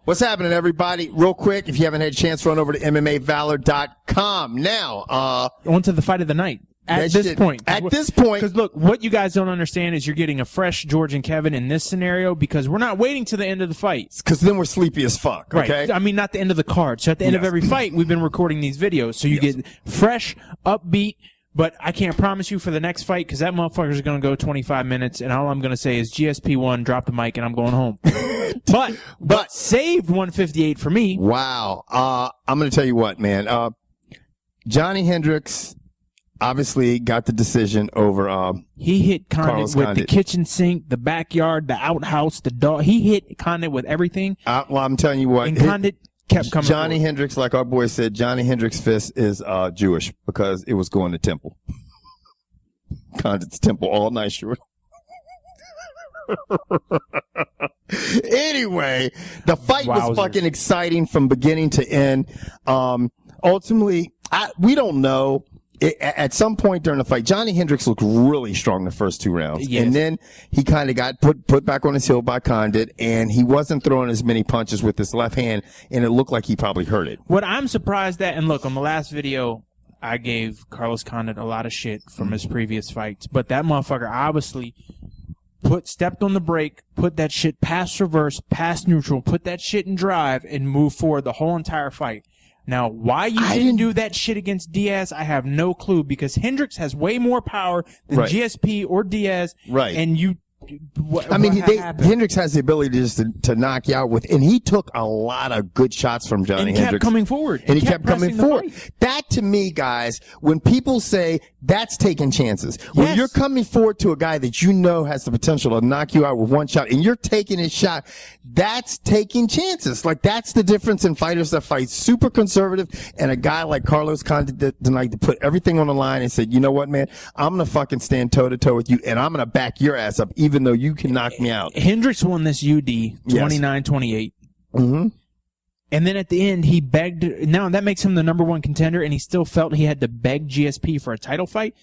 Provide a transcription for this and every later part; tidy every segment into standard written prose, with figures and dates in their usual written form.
What's happening, everybody? Real quick, if you haven't had a chance, run over to MMAvalor.com. Now, on to the fight of the night. At this point. Because look, what you guys don't understand is you're getting a fresh George and Kevin in this scenario because we're not waiting to the end of the fight. Because then we're sleepy as fuck, okay? Right. I mean, not the end of the card. So at the end of every fight, we've been recording these videos. So you get fresh, upbeat, but I can't promise you for the next fight because that motherfucker is going to go 25 minutes, and all I'm going to say is GSP won, drop the mic, and I'm going home. but saved 158 for me. Wow. I'm going to tell you what, man. Johny Hendricks obviously got the decision over he hit Condit with Condit. the kitchen sink, the backyard, the outhouse, the dog. He hit Condit with everything. Well, I'm telling you what. And Condit kept coming Johny forward. Hendricks, like our boy said, Johny Hendricks' fist is Jewish because it was going to temple. Condit's temple all night, sure. Anyway, the fight was fucking exciting from beginning to end. Ultimately, we don't know. At some point during the fight, Johny Hendricks looked really strong the first 2 rounds. Yes. And then he kind of got put back on his heel by Condit, and he wasn't throwing as many punches with his left hand, and it looked like he probably hurt it. What I'm surprised at, and look, on the last video, I gave Carlos Condit a lot of shit from his previous fights, but that motherfucker obviously stepped on the brake, put that shit past reverse, past neutral, put that shit in drive, and moved forward the whole entire fight. Now, why you didn't do that shit against Diaz, I have no clue, because Hendricks has way more power than GSP or Diaz. Right. And you... Hendricks has the ability just to knock you out with, and he took a lot of good shots from Johny Hendricks. And kept coming forward. And he kept coming forward. That, to me, guys, when people say that's taking chances, when you're coming forward to a guy that you know has the potential to knock you out with one shot, and you're taking his shot, that's taking chances. Like, that's the difference in fighters that fight super conservative and a guy like Carlos Condit tonight to put everything on the line and said, you know what, man, I'm going to fucking stand toe-to-toe with you, and I'm going to back your ass up, even though you can knock me out. Hendricks won this UD 29-28. Mm-hmm. And then at the end, he begged. Now, that makes him the #1 contender, and he still felt he had to beg GSP for a title fight.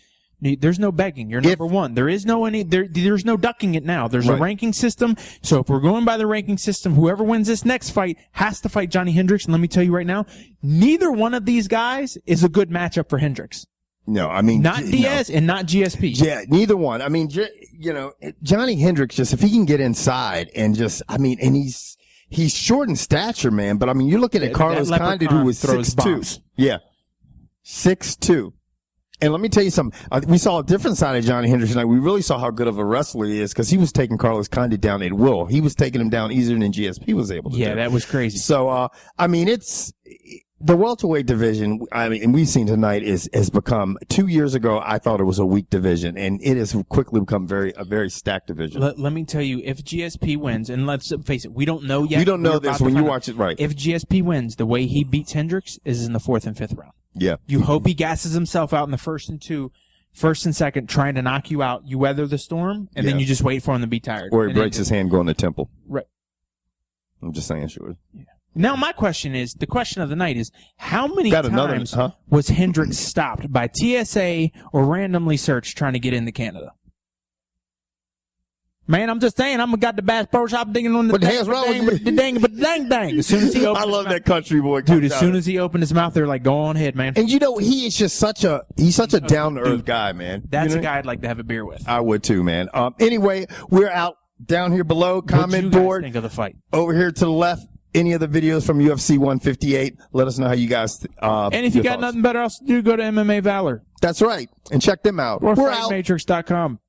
There's no begging. You're number one. There is no there's no ducking it now. There's a ranking system. So if we're going by the ranking system, whoever wins this next fight has to fight Johny Hendricks. And let me tell you right now, neither one of these guys is a good matchup for Hendricks. No, I mean, not Diaz and not GSP. Yeah, neither one. I mean, Johny Hendricks, just if he can get inside and just, I mean, and he's short in stature, man. But I mean, you're looking at Carlos Condit, who was 6'2". Yeah, 6'2". And let me tell you something. We saw a different side of Johny Hendricks tonight. We really saw how good of a wrestler he is because he was taking Carlos Condit down at will. He was taking him down easier than GSP was able to do. Yeah, that was crazy. So, I mean, the welterweight division, I mean, and we've seen tonight has become, 2 years ago, I thought it was a weak division, and it has quickly become a very stacked division. Let me tell you, if GSP wins, and let's face it, we don't know yet. We don't know this when you watch it, right? If GSP wins, the way he beats Hendricks is in the 4th and 5th round. Yeah. You hope he gasses himself out in the first and 2nd, trying to knock you out. You weather the storm, and then you just wait for him to be tired. Or he breaks his hand going to temple. Right. I'm just saying, sure. Yeah. Now, my question is, the question of the night is, how many times was Hendricks stopped by TSA or randomly searched trying to get into Canada? Man, I'm just saying, I'm got the Bass Pro Shop digging on the dang. As soon as he opened I love that country boy. Dude, as soon as he opened his mouth, they're like, go on ahead, man. And he is just such a down-to-earth guy, man. That's a guy I'd like to have a beer with. I would too, man. Anyway, we're out down here below, comment board. What do you guys think of the fight? Over here to the left. Any of the videos from UFC 158, let us know how you guys and if you got nothing better else to do, go to MMA Valor. That's right. And check them out. Or FightMatrix.com.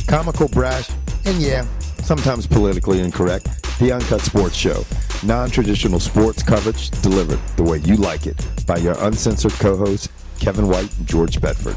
Comical, brash, and sometimes politically incorrect. The UnCut Sports Show. Non-traditional sports coverage delivered the way you like it by your uncensored co-hosts, Kevin White and George Bedford.